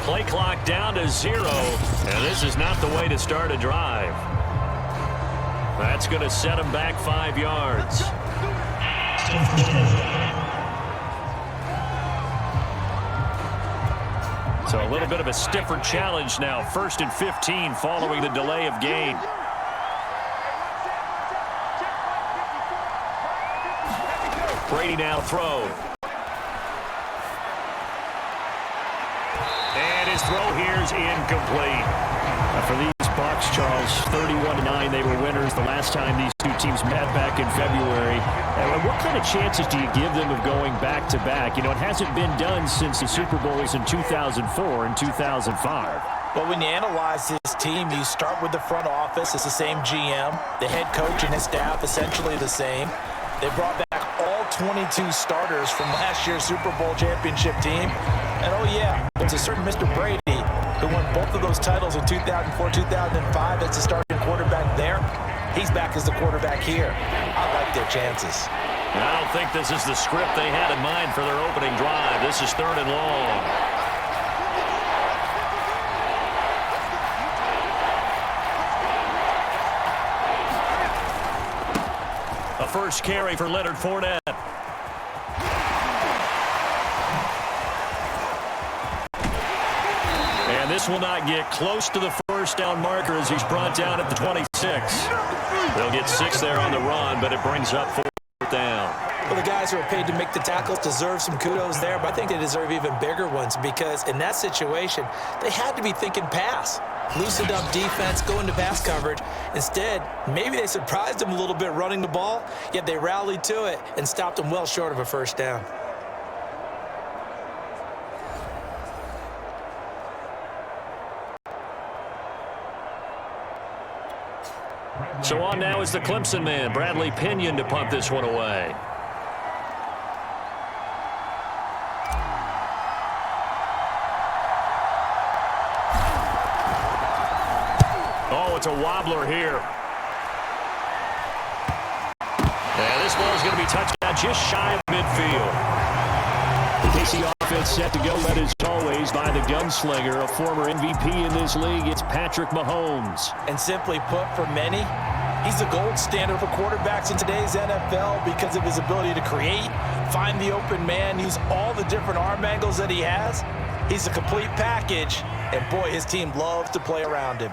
Play clock down to 0, and this is not the way to start a drive. That's going to set him back 5 yards. So a little bit of a stiffer challenge now. 1st and 15 following the delay of game. Brady now throw. And his throw here is incomplete. For these Bucs, Charles, 31-9, they were winners the last time these two teams met back in February. And what kind of chances do you give them of going back-to-back? You know, it hasn't been done since the Super Bowls in 2004 and 2005. Well, when you analyze this team, you start with the front office. It's the same GM. The head coach and his staff essentially the same. They brought back all 22 starters from last year's Super Bowl championship team. And, oh, yeah, there's a certain Mr. Brady who won both of those titles in 2004, 2005 as the starting quarterback there. He's back as the quarterback here. I like their chances. I don't think this is the script they had in mind for their opening drive. This is 3rd and long. A first carry for Leonard Fournette. And this will not get close to the first down marker as he's brought down at the 26. They'll get 6 there on the run, but it brings up 4th down. Well, the guys who are paid to make the tackles deserve some kudos there, but I think they deserve even bigger ones because in that situation, they had to be thinking pass. Loosened up defense, go into pass coverage. Instead, maybe they surprised them a little bit running the ball, yet they rallied to it and stopped them well short of a first down. So on now is the Clemson man, Bradley Pinion, to punt this one away. Oh, it's a wobbler here. And this ball is going to be touched out just shy of midfield. The KC offense set to go, led as always by the gunslinger, a former MVP in this league. It's Patrick Mahomes. And simply put, for many, he's the gold standard for quarterbacks in today's NFL because of his ability to create, find the open man, use all the different arm angles that he has. He's a complete package, and boy, his team loves to play around him.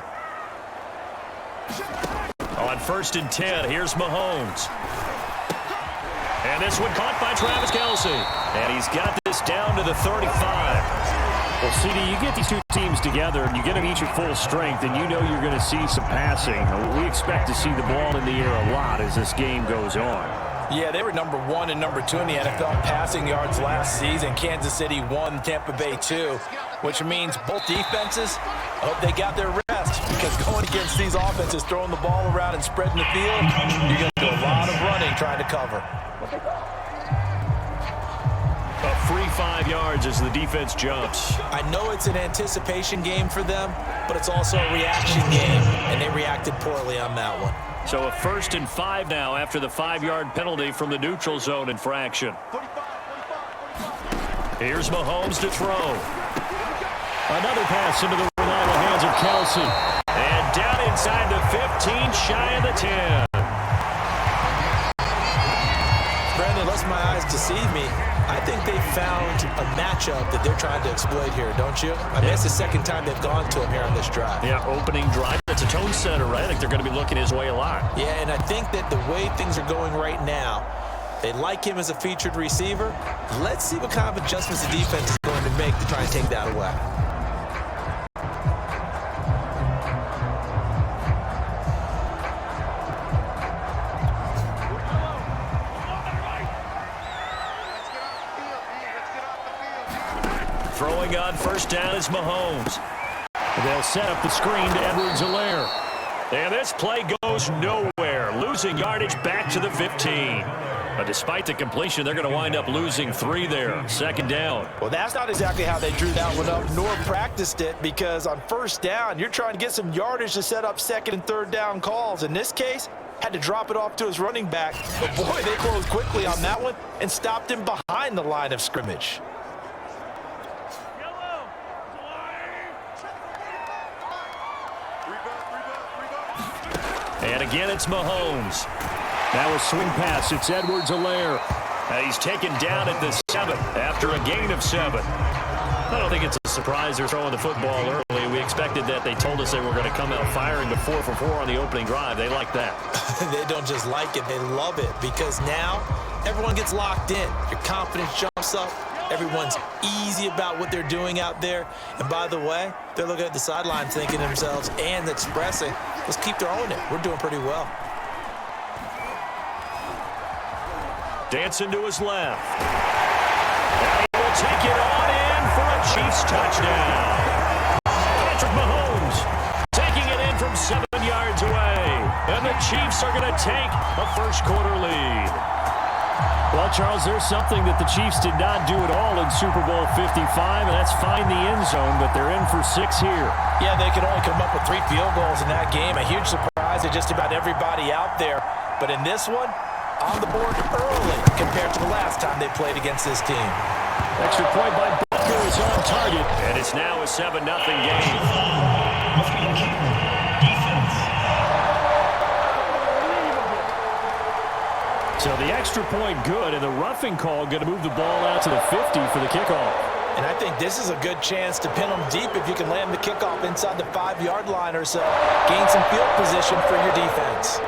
On 1st and 10, here's Mahomes. And this one caught by Travis Kelce. And he's got this down to the 35. Well, CD, you get these two teams together, and you get them each at full strength, and you know you're going to see some passing. We expect to see the ball in the air a lot as this game goes on. Yeah, they were number 1 and number 2 in the NFL passing yards last season. Kansas City 1, Tampa Bay 2, which means both defenses, I hope they got their rest because going against these offenses, throwing the ball around and spreading the field, you're going to do a lot of running trying to cover. A free 5 yards as the defense jumps. I know it's an anticipation game for them, but it's also a reaction game, and they reacted poorly on that one. So a 1st and 5 now after the 5-yard penalty from the neutral zone infraction. Here's Mahomes to throw. Another pass into the reliable hands of Kelce. And down inside the 15, shy of the 10. Brandon, unless my eyes deceive me, I think they found a matchup that they're trying to exploit here, don't you? I mean, it's the second time they've gone to him here on this drive. Yeah, opening drive. It's a tone setter, right? I think they're going to be looking his way a lot. Yeah, and I think that the way things are going right now, they like him as a featured receiver. Let's see what kind of adjustments the defense is going to make to try and take that away. Throwing on 1st down is Mahomes. They'll set up the screen to Edwards-Helaire. And this play goes nowhere. Losing yardage back to the 15. But despite the completion, they're going to wind up losing 3 there. 2nd down. Well, that's not exactly how they drew that one up, nor practiced it, because on 1st down, you're trying to get some yardage to set up 2nd and 3rd down calls. In this case, had to drop it off to his running back. But boy, they closed quickly on that one and stopped him behind the line of scrimmage. And again, it's Mahomes. Now a swing pass. It's Edwards-Helaire. He's taken down at the 7 after a gain of 7. I don't think it's a surprise they're throwing the football early. We expected that. They told us they were going to come out firing to 4 for 4 on the opening drive. They like that. They don't just like it. They love it because now everyone gets locked in. Your confidence jumps up. Everyone's easy about what they're doing out there. And by the way, they're looking at the sideline thinking to themselves and expressing, let's keep throwing it. We're doing pretty well. Dancing to his left. And he will take it on in for a Chiefs touchdown. Patrick Mahomes taking it in from 7 yards away. And the Chiefs are going to take a first-quarter lead. Well, Charles, there's something that the Chiefs did not do at all in Super Bowl 55, and that's find the end zone, but they're in for 6 here. Yeah, they could only come up with 3 field goals in that game. A huge surprise to just about everybody out there. But in this one, on the board early compared to the last time they played against this team. Extra point by Butker is on target. And it's now a 7-0 game. So the extra point good, and the roughing call going to move the ball out to the 50 for the kickoff. And I think this is a good chance to pin them deep if you can land the kickoff inside the 5-yard line or so. Gain some field position for your defense.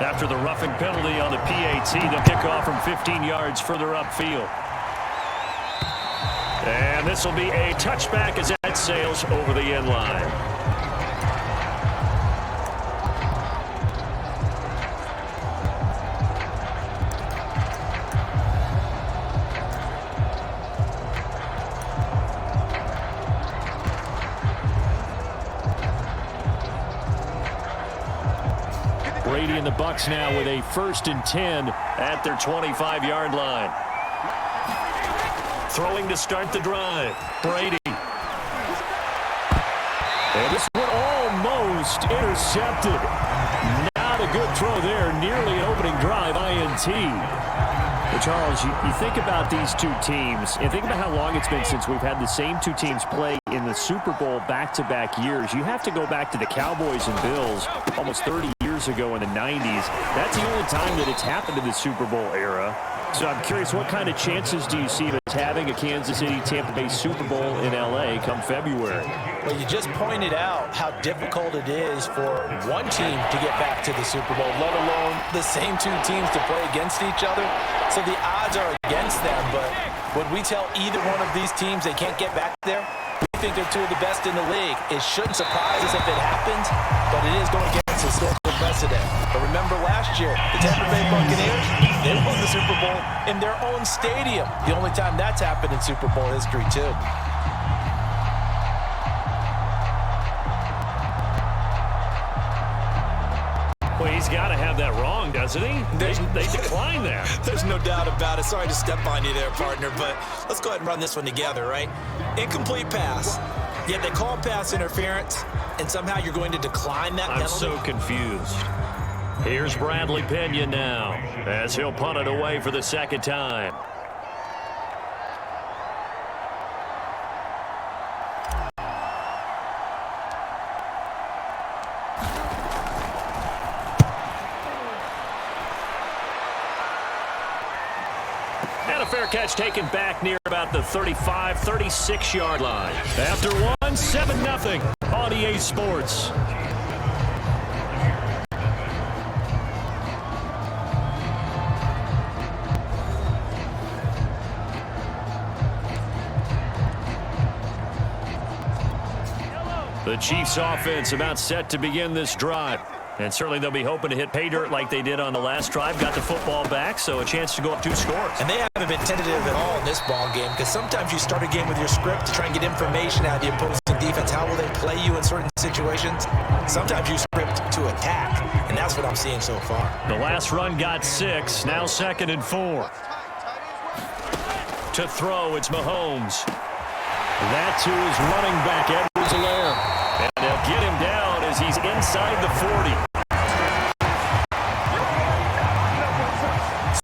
After the roughing penalty on the PAT, they'll kick off from 15 yards further upfield. And this will be a touchback as that sails over the end line. Brady and the Bucs now with a 1st and 10 at their 25-yard line. Throwing to start the drive. Brady. And this one almost intercepted. Not a good throw there. Nearly an opening drive, INT. But Charles, you think about these two teams, and think about how long it's been since we've had the same two teams play in the Super Bowl back-to-back years. You have to go back to the Cowboys and Bills almost 30 years ago in the 90s. That's the only time that it's happened in the Super Bowl era. So I'm curious, what kind of chances do you see of us having a Kansas City-Tampa Bay Super Bowl in L.A. come February? Well, you just pointed out how difficult it is for one team to get back to the Super Bowl, let alone the same two teams to play against each other. So the odds are against them, but would we tell either one of these teams they can't get back there? We think they're two of the best in the league. It shouldn't surprise us if it happens, but it is going against historical precedent. But remember last year, the Tampa Bay Buccaneers, they won the Super Bowl in their own stadium. The only time that's happened in Super Bowl history, too. Well, he's got to have that wrong, doesn't he? They declined that. There's no doubt about it. Sorry to step on you there, partner, but let's go ahead and run this one together, right? Incomplete pass. Yet they call pass interference, and somehow you're going to decline that penalty? I'm so confused. Here's Bradley Pena now as he'll punt it away for the second time. And a fair catch taken back near about the 35, 36-yard line. After one, 7-0 on EA Sports. The Chiefs offense about set to begin this drive. And certainly they'll be hoping to hit pay dirt like they did on the last drive. Got the football back, so a chance to go up 2 scores. And they haven't been tentative at all in this ball game, because sometimes you start a game with your script to try and get information out of the opposing defense. How will they play you in certain situations? Sometimes you script to attack, and that's what I'm seeing so far. The last run got 6, now 2nd and 4. To throw, it's Mahomes. That to his running back, Edwards-Helaire. And they'll get him down as he's inside the 40.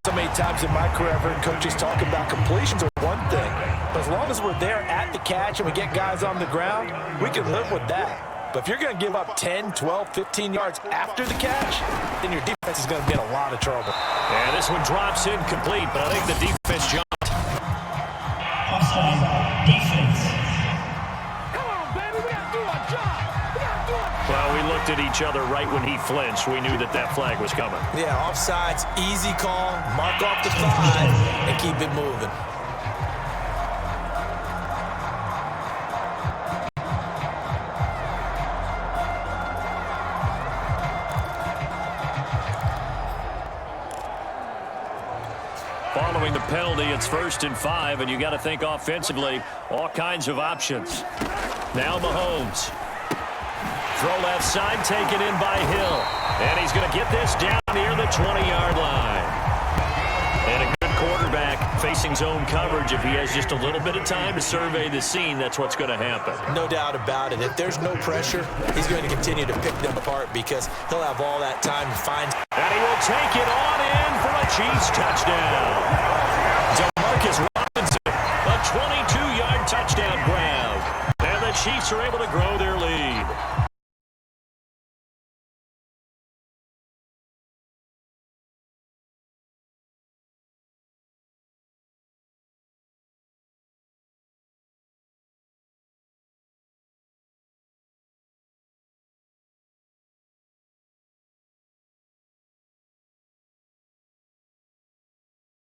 So many times in my career, I've heard coaches talk about completions are one thing. But as long as we're there at the catch and we get guys on the ground, we can live with that. But if you're going to give up 10, 12, 15 yards after the catch, then your defense is going to be in a lot of trouble. And this one drops incomplete, but I think the defense jumped. Offside, defense. Come on, baby, we got to do our job. We got to do it. Well, we looked at each other right when he flinched. We knew that that flag was coming. Yeah, offsides, easy call, mark off the 5, and keep it moving. Following the penalty, it's 1st and 5, and you got to think offensively, all kinds of options. Now Mahomes. Throw left side, taken in by Hill. And he's going to get this down near the 20-yard line. And a good quarterback facing zone coverage. If he has just a little bit of time to survey the scene, that's what's going to happen. No doubt about it. If there's no pressure, he's going to continue to pick them apart because he'll have all that time to find. And he will take it on in for a Chiefs touchdown. DeMarcus